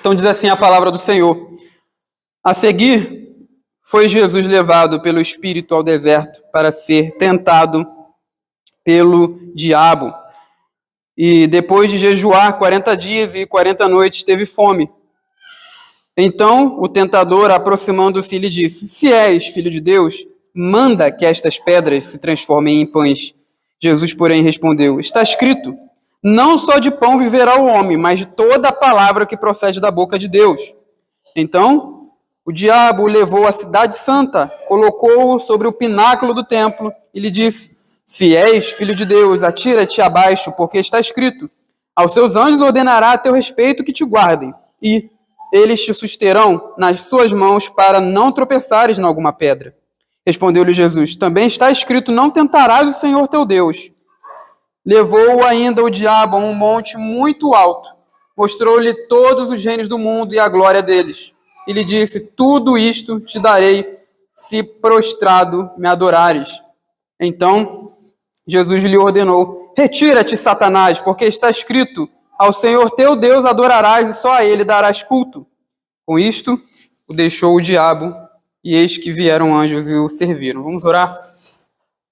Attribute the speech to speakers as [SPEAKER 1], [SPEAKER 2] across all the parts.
[SPEAKER 1] Então diz assim a palavra do Senhor. A seguir, foi Jesus levado pelo Espírito ao deserto para ser tentado pelo diabo. E depois de jejuar 40 dias e 40 noites, teve fome. Então o tentador, aproximando-se, lhe disse: Se és filho de Deus, manda que estas pedras se transformem em pães. Jesus, porém, respondeu: Está escrito, não só de pão viverá o homem, mas de toda a palavra que procede da boca de Deus. Então o diabo o levou à cidade santa, colocou-o sobre o pináculo do templo e lhe disse: Se és filho de Deus, atira-te abaixo, porque está escrito, aos seus anjos ordenará a teu respeito que te guardem, e eles te susterão nas suas mãos para não tropeçares em alguma pedra. Respondeu-lhe Jesus: Também está escrito, não tentarás o Senhor teu Deus. Levou-o ainda o diabo a um monte muito alto, mostrou-lhe todos os reinos do mundo e a glória deles. E lhe disse: Tudo isto te darei, se prostrado me adorares. Então Jesus lhe ordenou: Retira-te, Satanás, porque está escrito, ao Senhor teu Deus adorarás e só a ele darás culto. Com isto, o deixou o diabo, e eis que vieram anjos e o serviram. Vamos orar?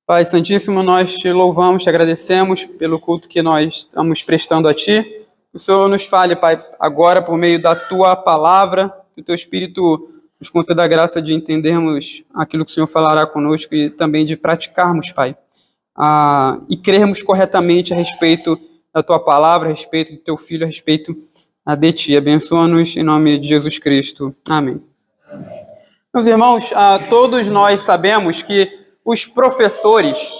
[SPEAKER 1] Pai Santíssimo, nós te louvamos, te agradecemos pelo culto que nós estamos prestando a Ti. O Senhor nos fale, Pai, agora por meio da Tua palavra, que o Teu Espírito nos conceda a graça de entendermos aquilo que o Senhor falará conosco e também de praticarmos, Pai, e crermos corretamente a respeito da Tua palavra, a respeito do Teu Filho, a respeito de Ti. Abençoa-nos em nome de Jesus Cristo. Amém. Meus irmãos, todos nós sabemos que os professores,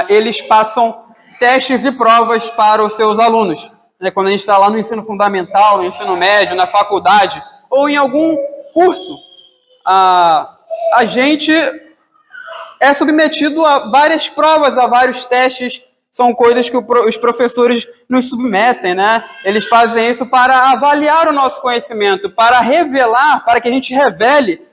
[SPEAKER 1] eles passam testes e provas para os seus alunos. Quando a gente está lá no ensino fundamental, no ensino médio, na faculdade, ou em algum curso, a gente é submetido a várias provas, a vários testes. São coisas que os professores nos submetem, né? Eles fazem isso para avaliar o nosso conhecimento, para revelar, para que a gente revele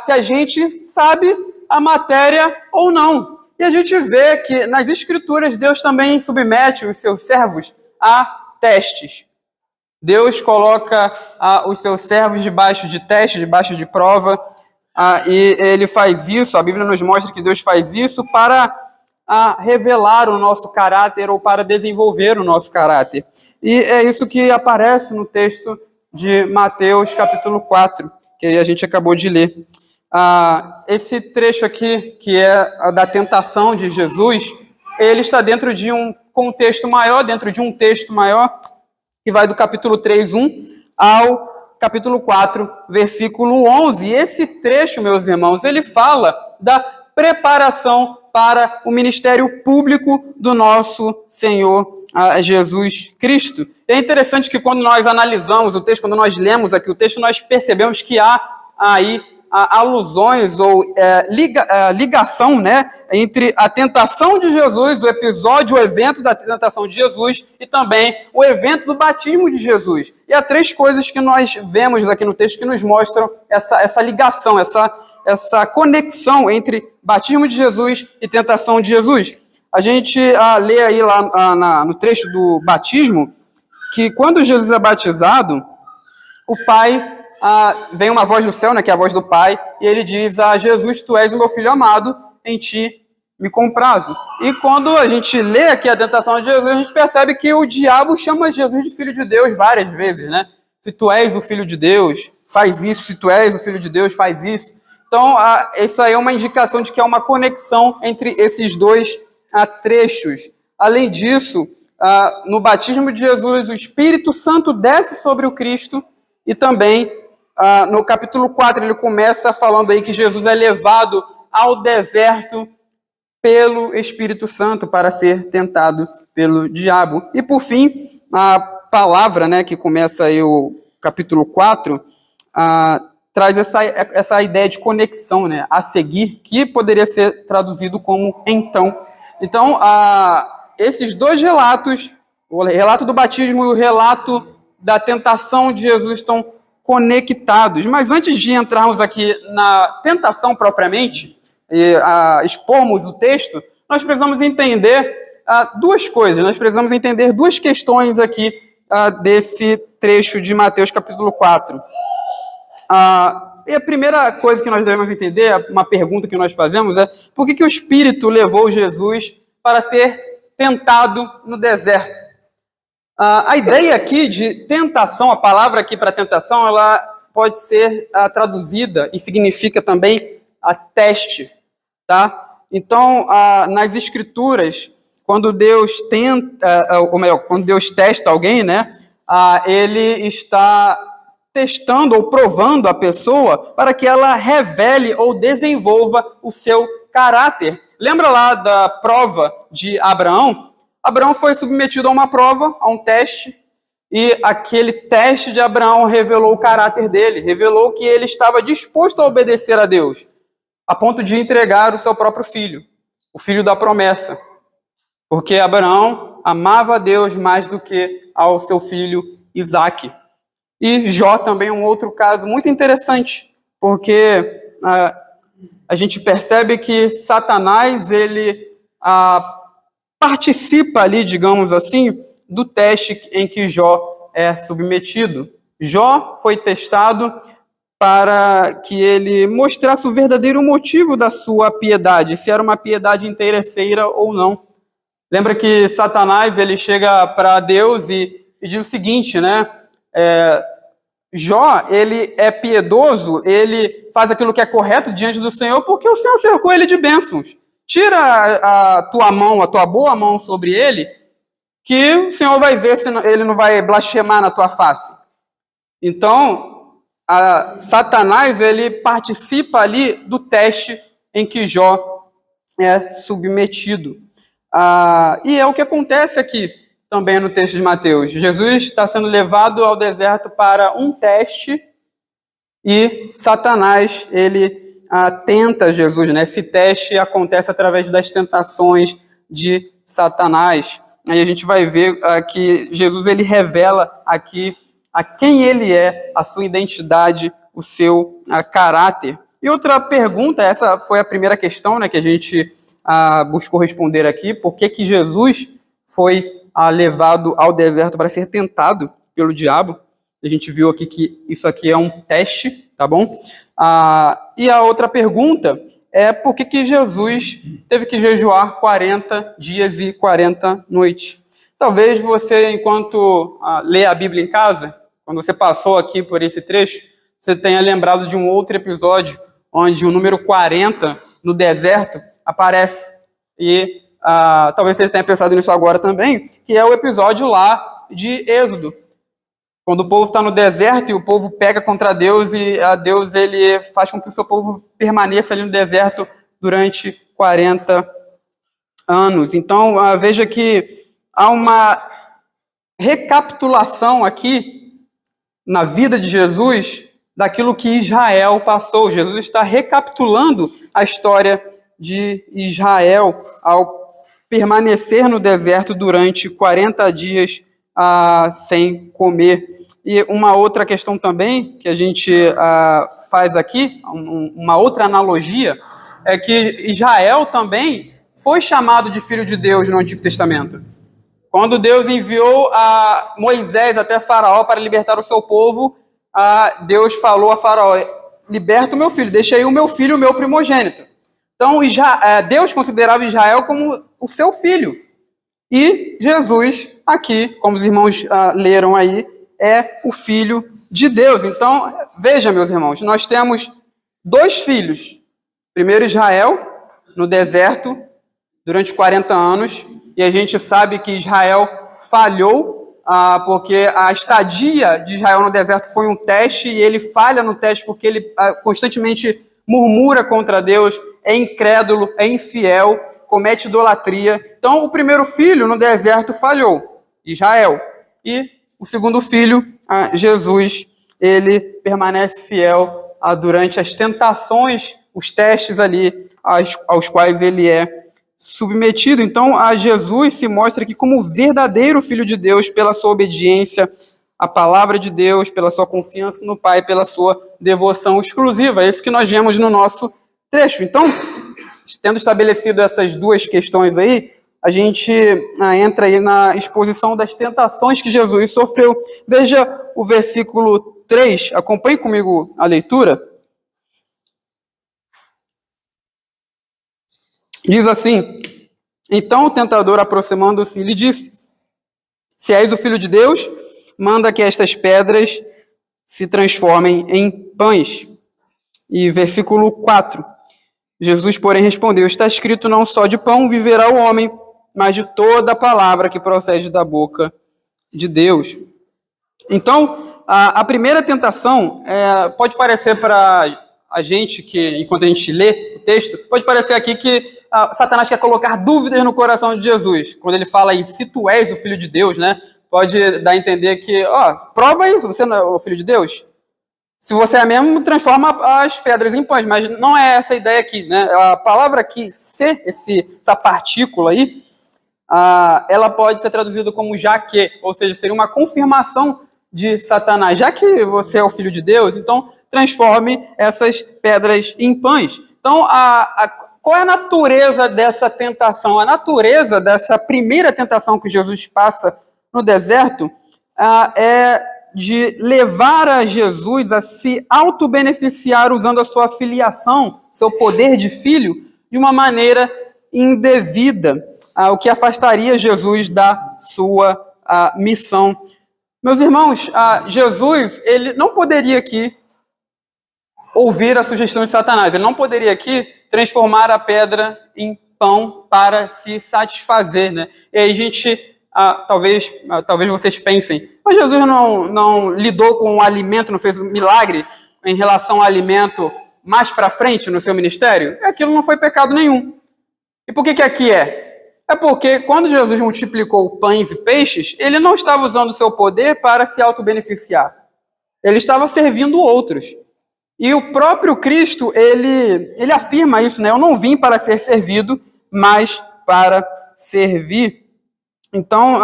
[SPEAKER 1] se a gente sabe a matéria ou não. E a gente vê que nas Escrituras Deus também submete os seus servos a testes. Deus coloca os seus servos debaixo de teste, debaixo de prova, e Ele faz isso, a Bíblia nos mostra que Deus faz isso para revelar o nosso caráter ou para desenvolver o nosso caráter. E é isso que aparece no texto de Mateus capítulo 4, que a gente acabou de ler. Esse trecho aqui, que é da tentação de Jesus, ele está dentro de um contexto maior, dentro de um texto maior, que vai do capítulo 3, 1 ao capítulo 4, versículo 11. E esse trecho, meus irmãos, ele fala da preparação para o ministério público do nosso Senhor Jesus Cristo. É interessante que quando nós analisamos o texto, quando nós lemos aqui o texto, nós percebemos que há aí alusões ou ligação, né, entre a tentação de Jesus, o episódio, o evento da tentação de Jesus e também o evento do batismo de Jesus. E há três coisas que nós vemos aqui no texto que nos mostram essa ligação, essa conexão entre batismo de Jesus e tentação de Jesus. A gente lê aí lá no trecho do batismo que quando Jesus é batizado, o Pai... vem uma voz do céu, né, que é a voz do Pai, e ele diz: Jesus, tu és o meu filho amado, em ti me comprazo. E quando a gente lê aqui a tentação de Jesus, a gente percebe que o diabo chama Jesus de filho de Deus várias vezes, né? Se tu és o filho de Deus, faz isso. Se tu és o filho de Deus, faz isso. Então, isso aí é uma indicação de que há uma conexão entre esses dois trechos. Além disso, no batismo de Jesus, o Espírito Santo desce sobre o Cristo e também no capítulo 4, ele começa falando aí que Jesus é levado ao deserto pelo Espírito Santo para ser tentado pelo diabo. E, por fim, a palavra, né, que começa aí o capítulo 4, traz essa ideia de conexão, né, a seguir, que poderia ser traduzido como então. Então, esses dois relatos, o relato do batismo e o relato da tentação de Jesus, estão conectados. Mas antes de entrarmos aqui na tentação propriamente, e expormos o texto, nós precisamos entender duas coisas. Nós precisamos entender duas questões aqui desse trecho de Mateus capítulo 4. E a primeira coisa que nós devemos entender, uma pergunta que nós fazemos é: por que o Espírito levou Jesus para ser tentado no deserto? A ideia aqui de tentação, a palavra aqui para tentação, ela pode ser traduzida e significa também teste, tá? Então, nas Escrituras, quando Deus tenta, ou melhor, quando Deus testa alguém, né, ele está testando ou provando a pessoa para que ela revele ou desenvolva o seu caráter. Lembra lá da prova de Abraão? Abraão foi submetido a uma prova, a um teste, e aquele teste de Abraão revelou o caráter dele, revelou que ele estava disposto a obedecer a Deus, a ponto de entregar o seu próprio filho, o filho da promessa. Porque Abraão amava a Deus mais do que ao seu filho Isaque. E Jó também é um outro caso muito interessante, porque a gente percebe que Satanás, ele participa ali, digamos assim, do teste em que Jó é submetido. Jó foi testado para que ele mostrasse o verdadeiro motivo da sua piedade, se era uma piedade interesseira ou não. Lembra que Satanás, ele chega para Deus e diz o seguinte, né? Jó, ele é piedoso, ele faz aquilo que é correto diante do Senhor, porque o Senhor cercou ele de bênçãos. Tira a tua mão, a tua boa mão sobre ele, que o Senhor vai ver se ele não vai blasfemar na tua face. Então, Satanás, ele participa ali do teste em que Jó é submetido. E é o que acontece aqui também no texto de Mateus. Jesus está sendo levado ao deserto para um teste e Satanás, ele tenta Jesus, né? Esse teste acontece através das tentações de Satanás. Aí a gente vai ver que Jesus, ele revela aqui a quem ele é, a sua identidade, o seu caráter. E outra pergunta, essa foi a primeira questão, né, que a gente buscou responder aqui: por que Jesus foi levado ao deserto para ser tentado pelo diabo? A gente viu aqui que isso aqui é um teste, tá bom? E a outra pergunta é: por que Jesus teve que jejuar 40 dias e 40 noites? Talvez você, enquanto lê a Bíblia em casa, quando você passou aqui por esse trecho, você tenha lembrado de um outro episódio, onde o número 40 no deserto aparece. E talvez você tenha pensado nisso agora também, que é o episódio lá de Êxodo. Quando o povo está no deserto e o povo pega contra Deus, e Deus, ele faz com que o seu povo permaneça ali no deserto durante 40 anos. Então, veja que há uma recapitulação aqui na vida de Jesus daquilo que Israel passou. Jesus está recapitulando a história de Israel ao permanecer no deserto durante 40 dias sem comer. E uma outra questão também que a gente faz aqui, uma outra analogia, é que Israel também foi chamado de filho de Deus no Antigo Testamento. Quando Deus enviou Moisés até Faraó para libertar o seu povo, Deus falou a Faraó: liberta o meu filho, deixa aí o meu filho, o meu primogênito. Então, Deus considerava Israel como o seu filho. E Jesus, aqui, como os irmãos leram aí, é o Filho de Deus. Então, veja, meus irmãos, nós temos dois filhos. Primeiro, Israel, no deserto, durante 40 anos. E a gente sabe que Israel falhou, porque a estadia de Israel no deserto foi um teste, e ele falha no teste porque ele constantemente murmura contra Deus, é incrédulo, é infiel, comete idolatria. Então, o primeiro filho no deserto falhou, Israel. E o segundo filho, Jesus, ele permanece fiel durante as tentações, os testes ali aos quais ele é submetido. Então, a Jesus se mostra aqui como verdadeiro Filho de Deus pela sua obediência à palavra de Deus, pela sua confiança no Pai, pela sua devoção exclusiva. É isso que nós vemos no nosso trecho. Então, tendo estabelecido essas duas questões aí, a gente entra aí na exposição das tentações que Jesus sofreu. Veja o versículo 3, acompanhe comigo a leitura. Diz assim: então o tentador, aproximando-se, lhe disse: se és o Filho de Deus, manda que estas pedras se transformem em pães. E versículo 4. Jesus, porém, respondeu: está escrito, não só de pão viverá o homem, mas de toda a palavra que procede da boca de Deus. Então, a primeira tentação pode parecer para a gente, que enquanto a gente lê o texto, pode parecer aqui que Satanás quer colocar dúvidas no coração de Jesus. Quando ele fala aí, se tu és o Filho de Deus, né? Pode dar a entender que, prova isso, você não é o Filho de Deus? Se você é mesmo, transforma as pedras em pães, mas não é essa a ideia aqui, né? A palavra aqui, ser, essa partícula aí, ela pode ser traduzida como já que, ou seja, seria uma confirmação de Satanás. Já que você é o Filho de Deus, então transforme essas pedras em pães. Então, qual é a natureza dessa tentação? A natureza dessa primeira tentação que Jesus passa no deserto é de levar a Jesus a se auto-beneficiar usando a sua filiação, seu poder de filho, de uma maneira indevida, o que afastaria Jesus da sua missão. Meus irmãos, Jesus, ele não poderia aqui ouvir a sugestão de Satanás, ele não poderia aqui transformar a pedra em pão para se satisfazer, né? E aí a gente, talvez vocês pensem, mas Jesus não lidou com o alimento, não fez um milagre em relação ao alimento mais para frente no seu ministério? Aquilo não foi pecado nenhum. E por que aqui é? É porque quando Jesus multiplicou pães e peixes, ele não estava usando o seu poder para se auto-beneficiar. Ele estava servindo outros. E o próprio Cristo, ele afirma isso, né? Eu não vim para ser servido, mas para servir. Então,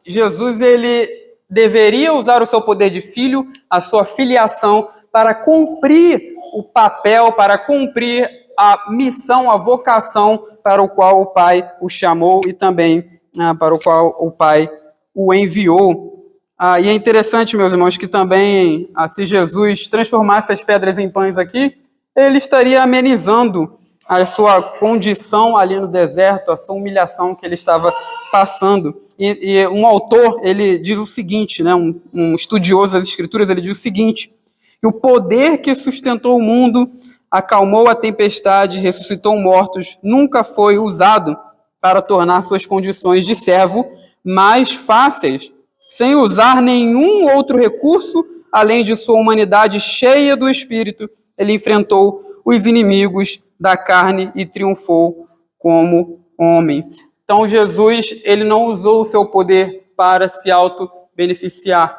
[SPEAKER 1] Jesus, ele deveria usar o seu poder de filho, a sua filiação, para cumprir o papel, para cumprir a missão, a vocação para o qual o Pai o chamou e também para o qual o Pai o enviou. E é interessante, meus irmãos, que também, se Jesus transformasse as pedras em pães aqui, ele estaria amenizando a sua condição ali no deserto, a sua humilhação que ele estava passando. E um autor, ele diz o seguinte, né, um estudioso das Escrituras, ele diz o seguinte: que o poder que sustentou o mundo, acalmou a tempestade, ressuscitou mortos, nunca foi usado para tornar suas condições de servo mais fáceis, sem usar nenhum outro recurso, além de sua humanidade cheia do Espírito. Ele enfrentou os inimigos da carne e triunfou como homem. Então Jesus, ele não usou o seu poder para se auto-beneficiar.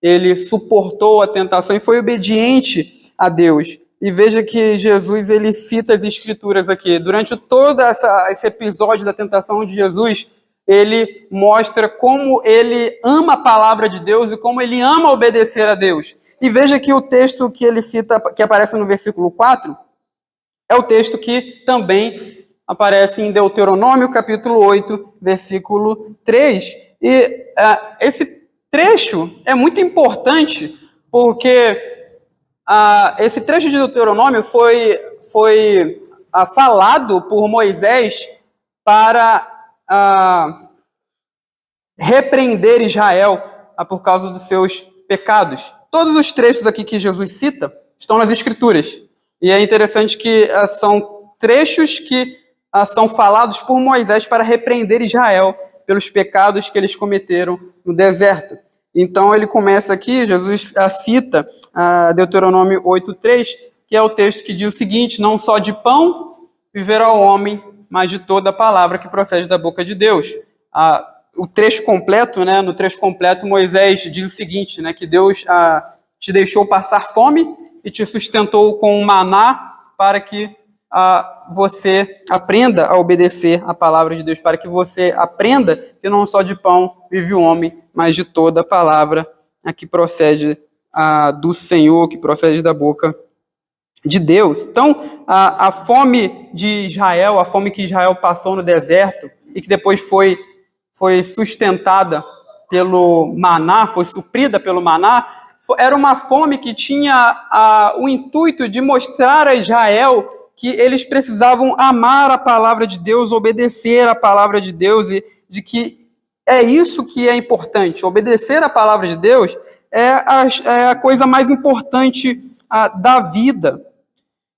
[SPEAKER 1] Ele suportou a tentação e foi obediente a Deus. E veja que Jesus, ele cita as Escrituras aqui. Durante todo esse episódio da tentação de Jesus, ele mostra como ele ama a palavra de Deus e como ele ama obedecer a Deus. E veja que o texto que ele cita, que aparece no versículo 4, é o texto que também aparece em Deuteronômio, capítulo 8, versículo 3. E esse trecho é muito importante, porque esse trecho de Deuteronômio foi falado por Moisés para repreender Israel por causa dos seus pecados. Todos os trechos aqui que Jesus cita estão nas Escrituras. E é interessante que são trechos que são falados por Moisés para repreender Israel pelos pecados que eles cometeram no deserto. Então ele começa aqui, Jesus cita Deuteronômio 8:3, que é o texto que diz o seguinte: não só de pão viverá o homem, mas de toda a palavra que procede da boca de Deus. O trecho completo, né, no trecho completo, Moisés diz o seguinte, né, que Deus te deixou passar fome e te sustentou com maná para que você aprenda a obedecer a palavra de Deus, para que você aprenda que não só de pão vive o homem, mas de toda a palavra que procede do Senhor, que procede da boca de Deus. Então, a fome de Israel, a fome que Israel passou no deserto, e que depois foi sustentada pelo maná, foi suprida pelo maná, era uma fome que tinha o intuito de mostrar a Israel que eles precisavam amar a palavra de Deus, obedecer a palavra de Deus, e de que é isso que é importante. Obedecer a palavra de Deus é a coisa mais importante da vida.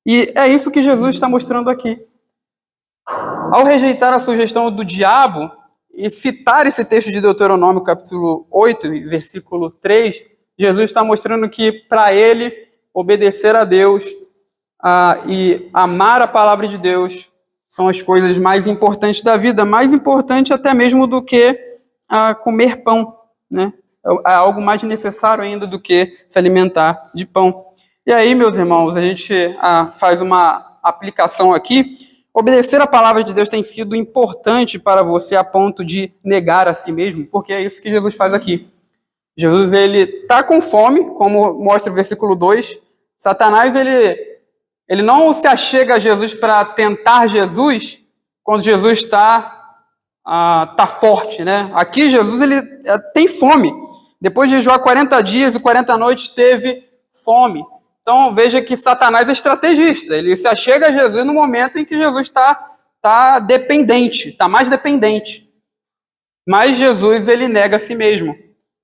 [SPEAKER 1] E é isso que Jesus está mostrando aqui. Ao rejeitar a sugestão do diabo e citar esse texto de Deuteronômio, capítulo 8, versículo 3, Jesus está mostrando que, para ele, obedecer a Deus e amar a palavra de Deus são as coisas mais importantes da vida, mais importante até mesmo do que comer pão, né? É algo mais necessário ainda do que se alimentar de pão. E aí, meus irmãos, a gente faz uma aplicação aqui. Obedecer a palavra de Deus tem sido importante para você a ponto de negar a si mesmo, porque é isso que Jesus faz aqui. Jesus, ele está com fome, como mostra o versículo 2. Satanás, ele não se achega a Jesus para tentar Jesus quando Jesus está forte, né? Aqui Jesus, ele tem fome. Depois de jejuar 40 dias e 40 noites, teve fome. Então veja que Satanás é estrategista. Ele se achega a Jesus no momento em que Jesus está dependente, está mais dependente. Mas Jesus, ele nega a si mesmo.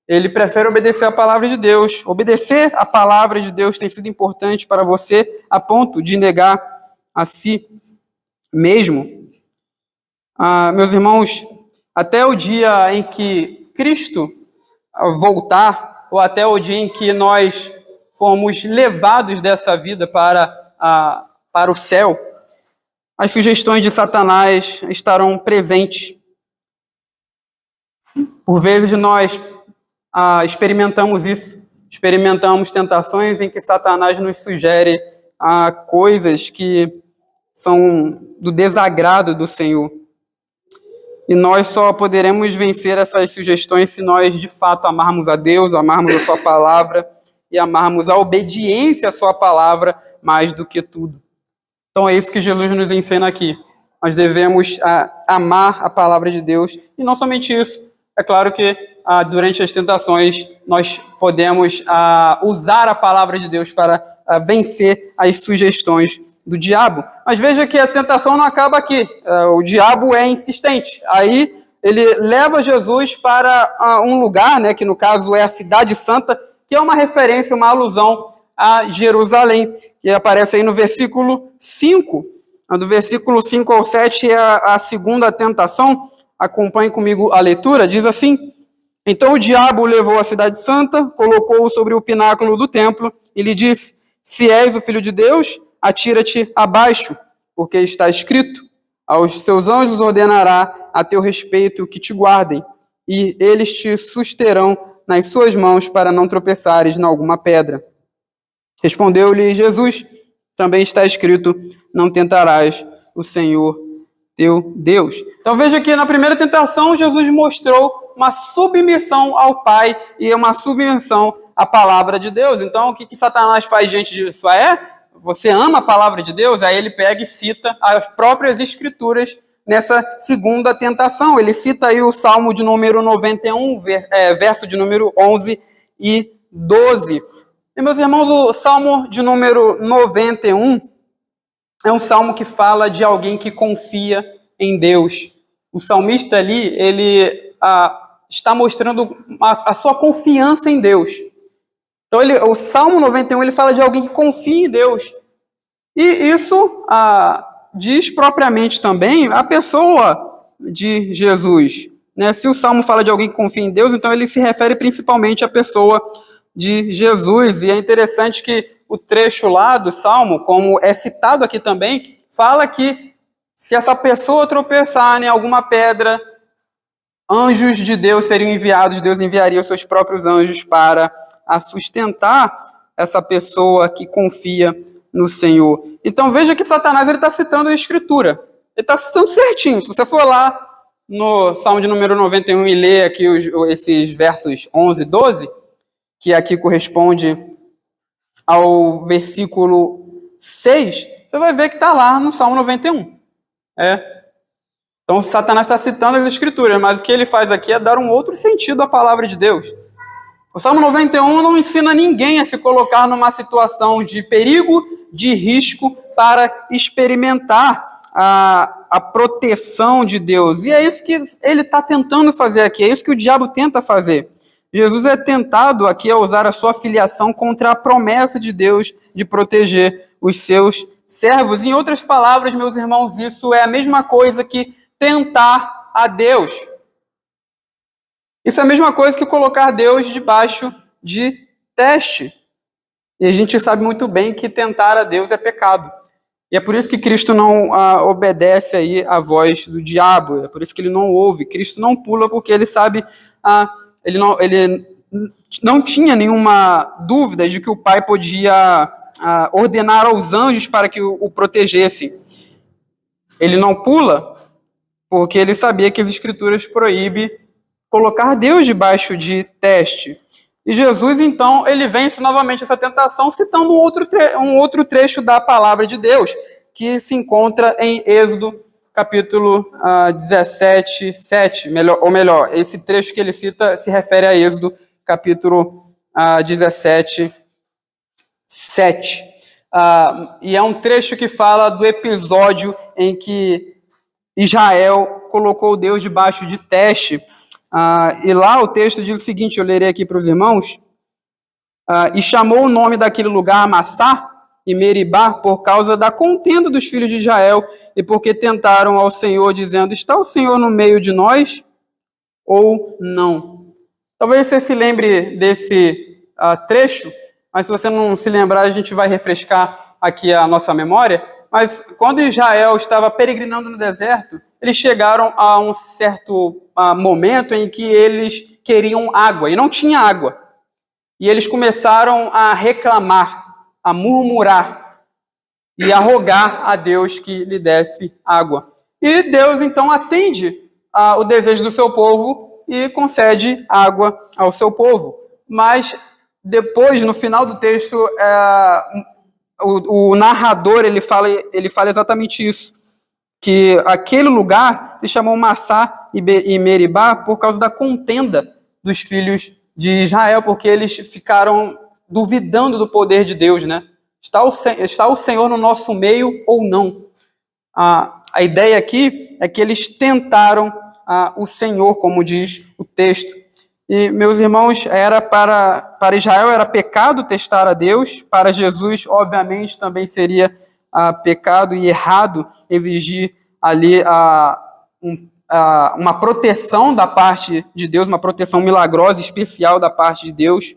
[SPEAKER 1] Ele prefere obedecer a palavra de Deus. Obedecer a palavra de Deus tem sido importante para você a ponto de negar a si mesmo. Meus irmãos, até o dia em que Cristo voltar, ou até o dia em que nós formos levados dessa vida para o céu, as sugestões de Satanás estarão presentes. Por vezes nós experimentamos isso, experimentamos tentações em que Satanás nos sugere coisas que são do desagrado do Senhor. E nós só poderemos vencer essas sugestões se nós, de fato, amarmos a Deus, amarmos a sua palavra e amarmos a obediência à sua palavra mais do que tudo. Então é isso que Jesus nos ensina aqui. Nós devemos amar a palavra de Deus. E não somente isso. É claro que durante as tentações nós podemos usar a palavra de Deus para vencer as sugestões do diabo. Mas veja que a tentação não acaba aqui. O diabo é insistente. Aí ele leva Jesus para um lugar, né, que no caso é a Cidade Santa, que é uma referência, uma alusão a Jerusalém, que aparece aí no versículo 5. Do versículo 5 ao 7 é a segunda tentação. Acompanhe comigo a leitura. Diz assim: Então o diabo levou a Cidade Santa, colocou-o sobre o pináculo do templo e lhe disse: Se és o Filho de Deus, atira-te abaixo, porque está escrito: Aos seus anjos ordenará a teu respeito que te guardem, e eles te susterão nas suas mãos para não tropeçares em alguma pedra. Respondeu-lhe Jesus: Também está escrito: Não tentarás o Senhor teu Deus. Então veja que na primeira tentação Jesus mostrou uma submissão ao Pai e uma submissão à palavra de Deus. Então o que Satanás faz diante disso? Você ama a palavra de Deus? Aí ele pega e cita as próprias escrituras nessa segunda tentação. Ele cita aí o Salmo de número 91, verso de número 11 e 12. E, meus irmãos, o Salmo de número 91 é um salmo que fala de alguém que confia em Deus. O salmista ali, ele está mostrando a sua confiança em Deus. Então, o Salmo 91, ele fala de alguém que confia em Deus. E isso diz propriamente também a pessoa de Jesus. Né? Se o Salmo fala de alguém que confia em Deus, então ele se refere principalmente à pessoa de Jesus. E é interessante que o trecho lá do Salmo, como é citado aqui também, fala que se essa pessoa tropeçar em alguma pedra, anjos de Deus seriam enviados, Deus enviaria os seus próprios anjos para sustentar essa pessoa que confia no Senhor. Então veja que Satanás está citando a Escritura. Ele está citando certinho. Se você for lá no Salmo de número 91 e ler aqui esses versos 11 e 12, que aqui corresponde ao versículo 6, você vai ver que está lá no Salmo 91. Então, Satanás está citando as Escrituras, mas o que ele faz aqui é dar um outro sentido à palavra de Deus. O Salmo 91 não ensina ninguém a se colocar numa situação de perigo, de risco, para experimentar a proteção de Deus. E é isso que ele está tentando fazer aqui, é isso que o diabo tenta fazer. Jesus é tentado aqui a usar a sua filiação contra a promessa de Deus de proteger os seus servos. Em outras palavras, meus irmãos, isso é a mesma coisa que tentar a Deus. Isso é a mesma coisa que colocar Deus debaixo de teste. E a gente sabe muito bem que tentar a Deus é pecado. E é por isso que Cristo não obedece aí à voz do diabo. É por isso que ele não ouve. Cristo não pula porque ele sabe, ele não tinha nenhuma dúvida de que o Pai podia ordenar aos anjos para que o protegessem. Ele não pula porque ele sabia que as Escrituras proíbem colocar Deus debaixo de teste. E Jesus, então, ele vence novamente essa tentação, citando um outro trecho da palavra de Deus, que se encontra em Êxodo, capítulo 17, 7. Esse trecho que ele cita se refere a Êxodo, capítulo 17, 7. E é um trecho que fala do episódio em que Israel colocou Deus debaixo de teste. E lá o texto diz o seguinte, eu lerei aqui para os irmãos. E chamou o nome daquele lugar Massá e Meribá por causa da contenda dos filhos de Israel e porque tentaram ao Senhor, dizendo, está o Senhor no meio de nós ou não? Talvez você se lembre desse trecho, mas se você não se lembrar, a gente vai refrescar aqui a nossa memória. Mas quando Israel estava peregrinando no deserto, eles chegaram a um certo momento em que eles queriam água, e não tinha água. E eles começaram a reclamar, a murmurar, e a rogar a Deus que lhe desse água. E Deus, então, atende o desejo do seu povo e concede água ao seu povo. Mas depois, no final do texto, o narrador ele fala exatamente isso, que aquele lugar se chamou Massá e Meribá por causa da contenda dos filhos de Israel, porque eles ficaram duvidando do poder de Deus, né? Está o Senhor no nosso meio ou não? A ideia aqui é que eles tentaram o Senhor, como diz o texto. E, meus irmãos, para Israel era pecado testar a Deus, para Jesus, obviamente, também seria pecado e errado exigir ali uma proteção da parte de Deus, uma proteção milagrosa, especial da parte de Deus,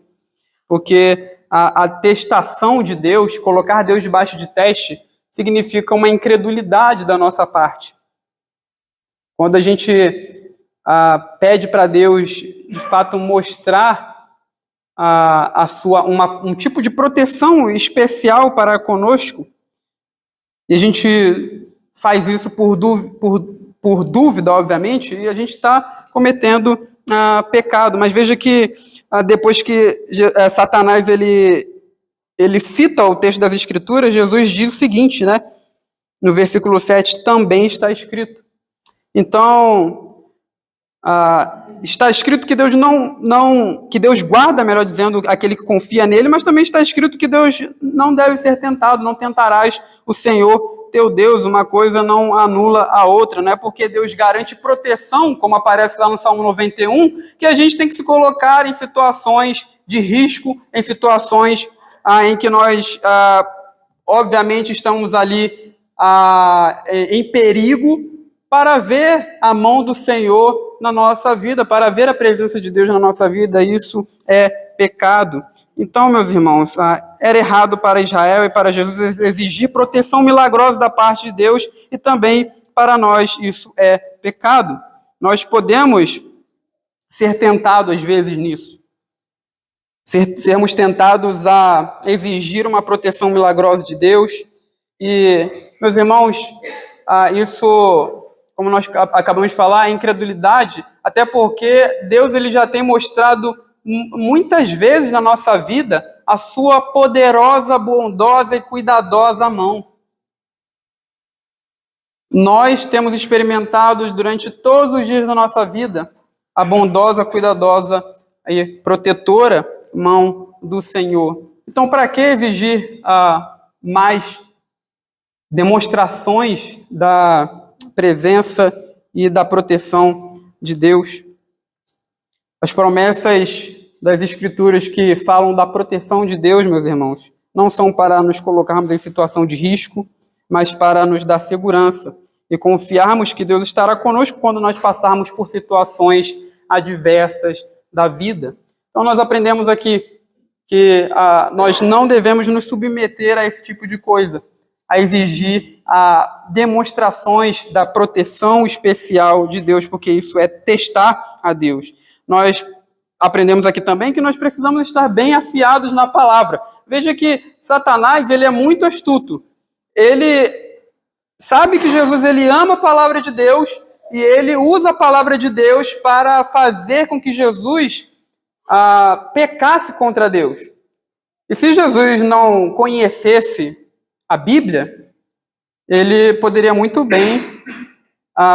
[SPEAKER 1] porque a testação de Deus, colocar Deus debaixo de teste, significa uma incredulidade da nossa parte. Quando a gente pede para Deus, de fato, mostrar um tipo de proteção especial para conosco, e a gente faz isso por dúvida, obviamente, e a gente está cometendo pecado. Mas veja que depois que Satanás ele cita o texto das Escrituras, Jesus diz o seguinte, né? No versículo 7, também está escrito. Então, está escrito que Deus que Deus guarda, melhor dizendo, aquele que confia nele, mas também está escrito que Deus não deve ser tentado, não tentarás o Senhor teu Deus, uma coisa não anula a outra, não é porque Deus garante proteção, como aparece lá no Salmo 91, que a gente tem que se colocar em situações de risco, em situações em que nós, obviamente, estamos ali em perigo, para ver a mão do Senhor na nossa vida, para ver a presença de Deus na nossa vida. Isso é pecado. Então, meus irmãos, era errado para Israel e para Jesus exigir proteção milagrosa da parte de Deus, e também para nós isso é pecado. Nós podemos ser tentados às vezes nisso. Sermos tentados a exigir uma proteção milagrosa de Deus. E, meus irmãos, isso, como nós acabamos de falar, é incredulidade, até porque Deus ele já tem mostrado muitas vezes na nossa vida a sua poderosa, bondosa e cuidadosa mão. nós temos experimentado durante todos os dias da nossa vida a bondosa, cuidadosa e protetora mão do Senhor. Então, para que exigir mais demonstrações da presença e da proteção de Deus? As promessas das Escrituras que falam da proteção de Deus, meus irmãos, não são para nos colocarmos em situação de risco, mas para nos dar segurança e confiarmos que Deus estará conosco quando nós passarmos por situações adversas da vida. Então, nós aprendemos aqui que nós não devemos nos submeter a esse tipo de coisa, a exigir demonstrações da proteção especial de Deus, porque isso é testar a Deus. Nós aprendemos aqui também que nós precisamos estar bem afiados na palavra. Veja que Satanás, ele é muito astuto. Ele sabe que Jesus, ele ama a palavra de Deus e ele usa a palavra de Deus para fazer com que Jesus pecasse contra Deus. E se Jesus não conhecesse a Bíblia, ele poderia muito bem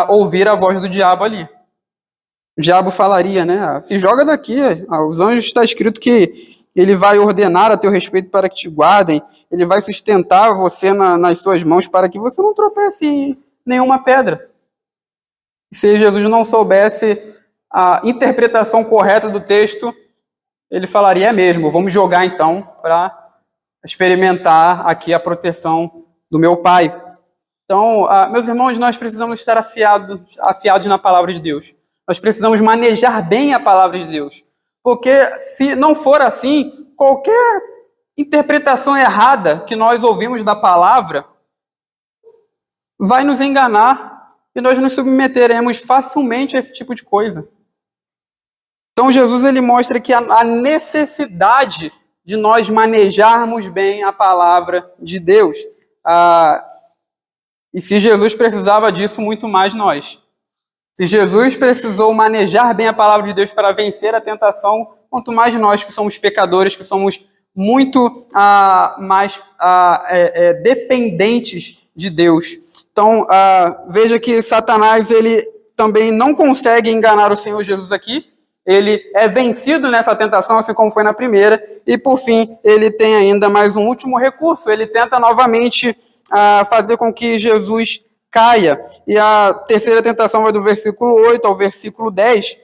[SPEAKER 1] ouvir a voz do diabo ali. O diabo falaria, né? Se joga daqui. Aos anjos está escrito que ele vai ordenar a teu respeito para que te guardem. Ele vai sustentar você nas suas mãos para que você não tropece em nenhuma pedra. Se Jesus não soubesse a interpretação correta do texto, ele falaria, é mesmo, vamos jogar então para experimentar aqui a proteção do meu Pai. Então, meus irmãos, nós precisamos estar afiados na palavra de Deus. Nós precisamos manejar bem a palavra de Deus. Porque se não for assim, qualquer interpretação errada que nós ouvimos da palavra vai nos enganar e nós nos submeteremos facilmente a esse tipo de coisa. Então Jesus, ele mostra que a necessidade de nós manejarmos bem a palavra de Deus. E se Jesus precisava disso, muito mais nós. Se Jesus precisou manejar bem a palavra de Deus para vencer a tentação, quanto mais nós que somos pecadores, que somos muito mais dependentes de Deus. Então, veja que Satanás, ele também não consegue enganar o Senhor Jesus aqui. Ele é vencido nessa tentação, assim como foi na primeira. E, por fim, ele tem ainda mais um último recurso. Ele tenta novamente fazer com que Jesus caia. E a terceira tentação vai do versículo 8 ao versículo 10.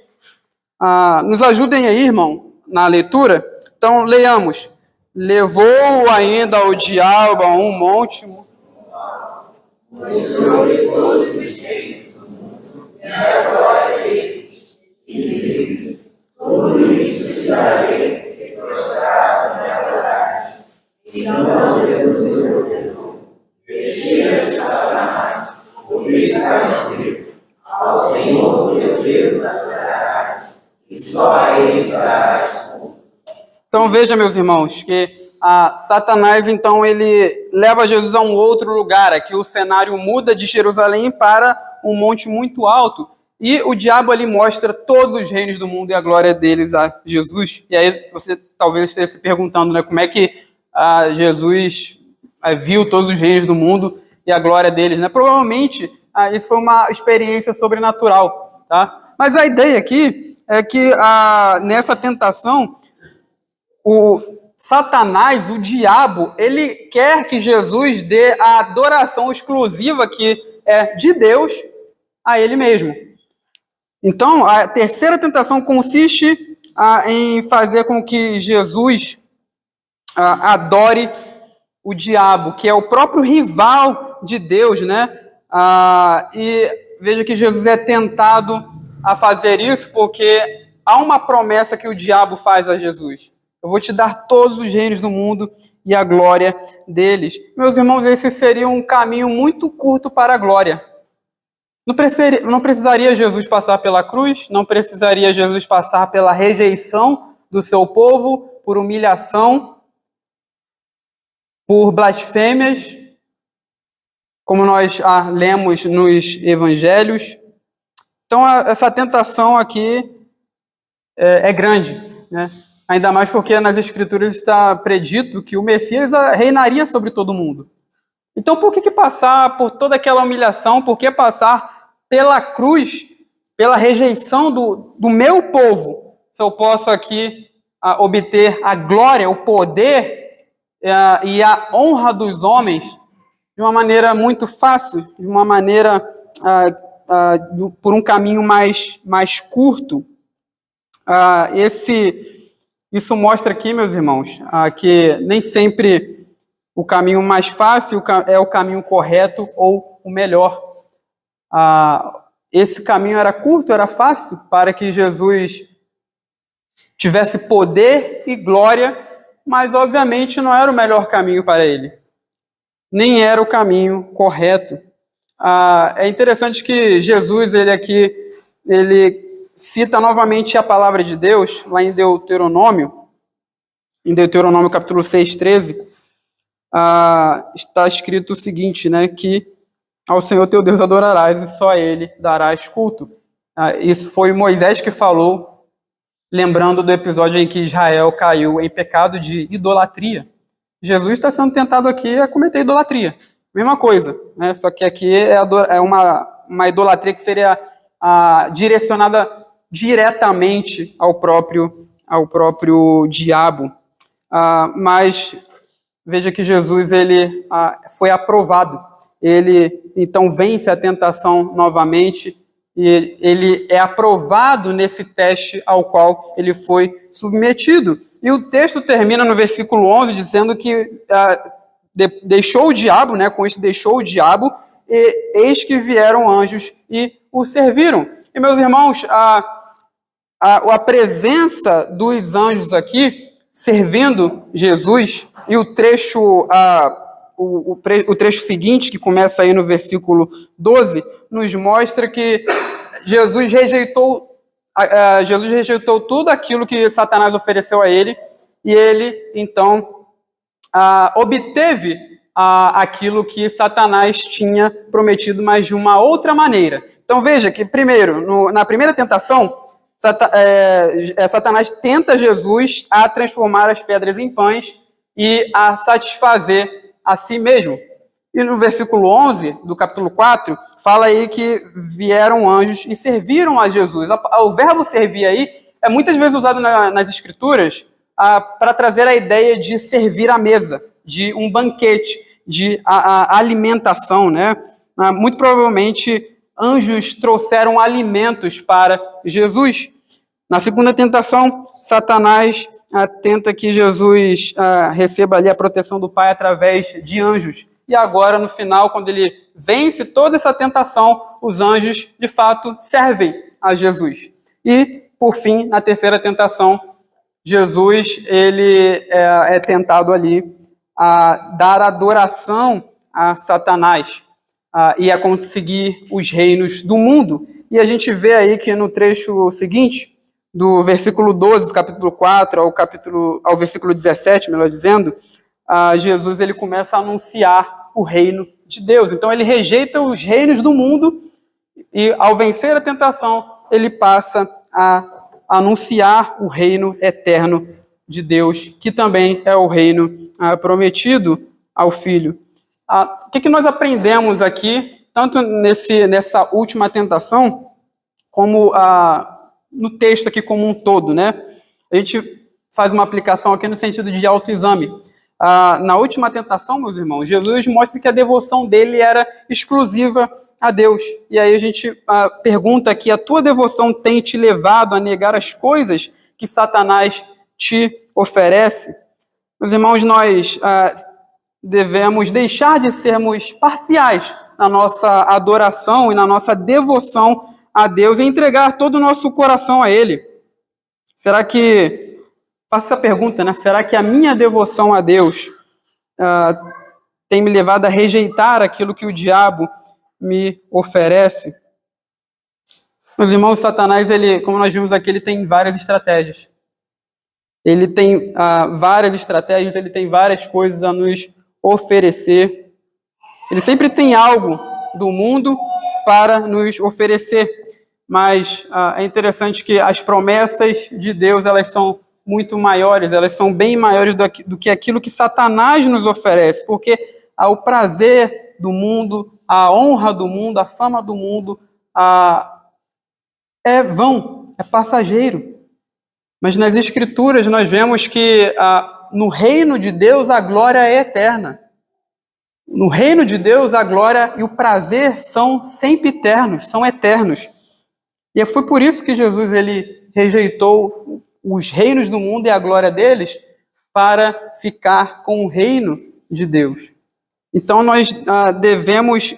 [SPEAKER 1] Nos ajudem aí, irmão, na leitura. Então, leiamos. Levou ainda o diabo a um monte...
[SPEAKER 2] Tudo isso te darei se prostrar na verdade. E não Jesus ordenou. Retira, Satanás, o que está escrito. Ao Senhor teu Deus adorarás, e só a Ele darás.
[SPEAKER 1] Então veja, meus irmãos, que Satanás, então, ele leva Jesus a um outro lugar. Aqui o cenário muda de Jerusalém para um monte muito alto. E o diabo ali mostra todos os reinos do mundo e a glória deles a Jesus. E aí você talvez esteja se perguntando, né, como é que Jesus viu todos os reinos do mundo e a glória deles, né? Provavelmente isso foi uma experiência sobrenatural, tá? Mas a ideia aqui é que nessa tentação, o Satanás, o diabo, ele quer que Jesus dê a adoração exclusiva que é de Deus a ele mesmo. Então, a terceira tentação consiste em fazer com que Jesus adore o diabo, que é o próprio rival de Deus, né? E veja que Jesus é tentado a fazer isso porque há uma promessa que o diabo faz a Jesus. Eu vou te dar todos os reinos do mundo e a glória deles. Meus irmãos, esse seria um caminho muito curto para a glória. Não precisaria Jesus passar pela cruz, não precisaria Jesus passar pela rejeição do seu povo, por humilhação, por blasfêmias, como nós lemos nos evangelhos. Então, essa tentação aqui é grande, né? Ainda mais porque nas Escrituras está predito que o Messias reinaria sobre todo mundo. Então, por que passar por toda aquela humilhação? Por que passar pela cruz, pela rejeição do meu povo, se eu posso aqui obter a glória, o poder e a honra dos homens de uma maneira muito fácil, de uma maneira por um caminho mais curto? Isso mostra aqui, meus irmãos, que nem sempre o caminho mais fácil é o caminho correto ou o melhor. Esse caminho era curto, era fácil, para que Jesus tivesse poder e glória, mas obviamente não era o melhor caminho para ele. Nem era o caminho correto. É interessante que Jesus, ele cita novamente a palavra de Deus, lá em Deuteronômio capítulo 6, 13, está escrito o seguinte, né, que ao Senhor teu Deus adorarás e só a Ele darás culto. Isso foi Moisés que falou, lembrando do episódio em que Israel caiu em pecado de idolatria. Jesus está sendo tentado aqui a cometer idolatria. Mesma coisa, né? Só que aqui é uma idolatria que seria direcionada diretamente ao próprio diabo. Mas veja que Jesus ele foi aprovado. Ele então vence a tentação novamente e ele é aprovado nesse teste ao qual ele foi submetido. E o texto termina no versículo 11 dizendo que deixou o diabo, né? Com isso deixou o diabo e eis que vieram anjos e o serviram. E meus irmãos, a presença dos anjos aqui servindo Jesus, e o trecho seguinte, que começa aí no versículo 12, nos mostra que Jesus rejeitou tudo aquilo que Satanás ofereceu a ele, e ele, então, obteve aquilo que Satanás tinha prometido, mas de uma outra maneira. Então veja que, primeiro, na primeira tentação, Satanás tenta Jesus a transformar as pedras em pães e a satisfazer a si mesmo. E no versículo 11 do capítulo 4, fala aí que vieram anjos e serviram a Jesus. O verbo servir aí é muitas vezes usado nas Escrituras para trazer a ideia de servir à mesa, de um banquete, de alimentação, né? Muito provavelmente, anjos trouxeram alimentos para Jesus. Na segunda tentação, Satanás tenta que Jesus receba ali a proteção do Pai através de anjos. E agora, no final, quando ele vence toda essa tentação, os anjos, de fato, servem a Jesus. E, por fim, na terceira tentação, Jesus ele é tentado ali a dar adoração a Satanás e a conseguir os reinos do mundo. E a gente vê aí que no trecho seguinte, do versículo 12 do capítulo 4 ao versículo 17, melhor dizendo, Jesus ele começa a anunciar o reino de Deus. Então ele rejeita os reinos do mundo e, ao vencer a tentação, ele passa a anunciar o reino eterno de Deus, que também é o reino prometido ao Filho. O que nós aprendemos aqui, tanto nessa última tentação, como no texto aqui como um todo, né? A gente faz uma aplicação aqui no sentido de autoexame. Na última tentação, meus irmãos, Jesus mostra que a devoção dele era exclusiva a Deus. E aí a gente pergunta aqui, a tua devoção tem te levado a negar as coisas que Satanás te oferece? Meus irmãos, nós devemos deixar de sermos parciais na nossa adoração e na nossa devoção a Deus e entregar todo o nosso coração a Ele. Será que, faço essa pergunta, né? Será que a minha devoção a Deus tem me levado a rejeitar aquilo que o diabo me oferece? Meus irmãos, Satanás, como nós vimos aqui, ele tem várias estratégias. Ele tem várias estratégias, ele tem várias coisas a nos oferecer. Ele sempre tem algo do mundo para nos oferecer. Mas é interessante que as promessas de Deus, elas são muito maiores, elas são bem maiores do que aquilo que Satanás nos oferece, porque o prazer do mundo, a honra do mundo, a fama do mundo, é vão, é passageiro. Mas nas Escrituras nós vemos que no reino de Deus a glória é eterna. No reino de Deus a glória e o prazer são sempre eternos, são eternos. E foi por isso que Jesus ele rejeitou os reinos do mundo e a glória deles para ficar com o reino de Deus. Então nós devemos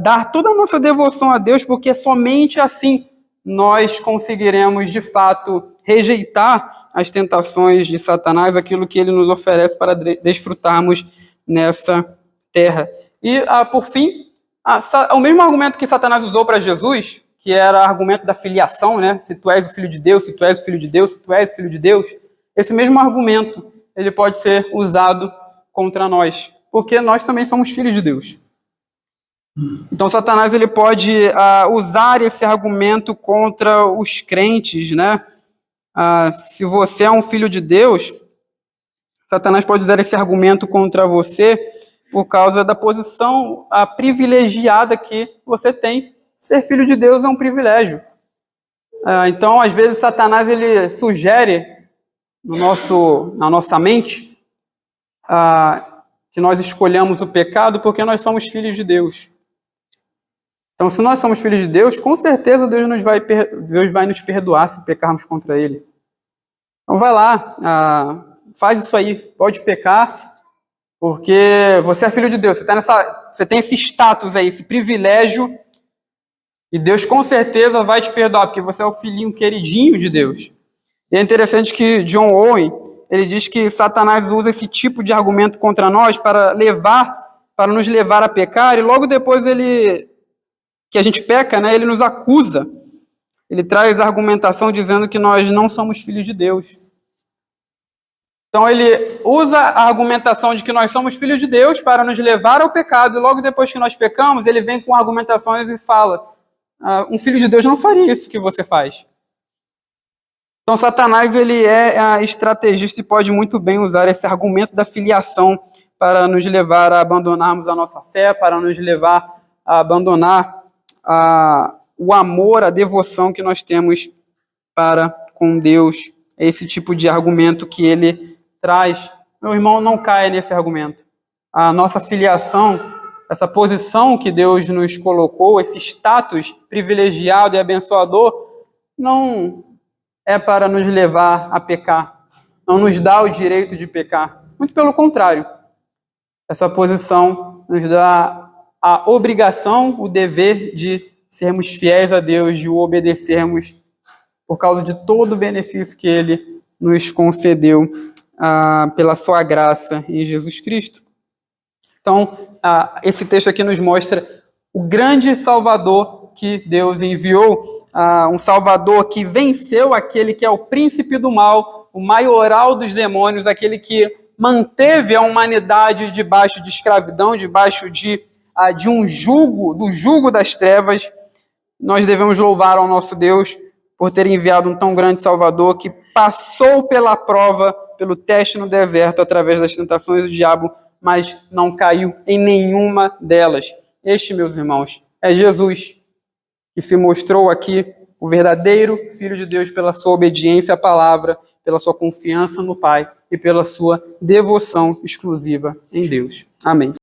[SPEAKER 1] dar toda a nossa devoção a Deus, porque somente assim nós conseguiremos, de fato, rejeitar as tentações de Satanás, aquilo que ele nos oferece para desfrutarmos nessa terra. E, por fim, o mesmo argumento que Satanás usou para Jesus, que era o argumento da filiação, né? Se tu és o filho de Deus, se tu és o filho de Deus, se tu és o filho de Deus, esse mesmo argumento ele pode ser usado contra nós, porque nós também somos filhos de Deus. Então Satanás ele pode usar esse argumento contra os crentes, né? Se você é um filho de Deus, Satanás pode usar esse argumento contra você por causa da posição privilegiada que você tem. Ser filho de Deus é um privilégio. Então, às vezes, Satanás ele sugere na nossa mente que nós escolhamos o pecado porque nós somos filhos de Deus. Então, se nós somos filhos de Deus, com certeza Deus vai nos perdoar se pecarmos contra Ele. Então, vai lá, faz isso aí, pode pecar, porque você é filho de Deus, você tem esse status aí, esse privilégio, e Deus com certeza vai te perdoar, porque você é o filhinho queridinho de Deus. E é interessante que John Owen, ele diz que Satanás usa esse tipo de argumento contra nós para nos levar a pecar, e logo depois que a gente peca, né, ele nos acusa. Ele traz a argumentação dizendo que nós não somos filhos de Deus. Então ele usa a argumentação de que nós somos filhos de Deus para nos levar ao pecado, e logo depois que nós pecamos, ele vem com argumentações e fala: um filho de Deus não faria isso que você faz. Então Satanás ele é estrategista e pode muito bem usar esse argumento da filiação para nos levar a abandonarmos a nossa fé, para nos levar a abandonar o amor, a devoção que nós temos para com Deus. É esse tipo de argumento que ele traz. Meu irmão, não caia nesse argumento. A nossa filiação, essa posição que Deus nos colocou, esse status privilegiado e abençoador, não é para nos levar a pecar. Não nos dá o direito de pecar. Muito pelo contrário. Essa posição nos dá a obrigação, o dever de sermos fiéis a Deus, de o obedecermos por causa de todo o benefício que Ele nos concedeu pela sua graça em Jesus Cristo. Então, esse texto aqui nos mostra o grande Salvador que Deus enviou, um Salvador que venceu aquele que é o príncipe do mal, o maioral dos demônios, aquele que manteve a humanidade debaixo de escravidão, debaixo de um jugo, do jugo das trevas. Nós devemos louvar ao nosso Deus por ter enviado um tão grande Salvador que passou pela prova, pelo teste no deserto, através das tentações do diabo, mas não caiu em nenhuma delas. Este, meus irmãos, é Jesus, que se mostrou aqui o verdadeiro Filho de Deus pela sua obediência à palavra, pela sua confiança no Pai e pela sua devoção exclusiva em Deus. Amém.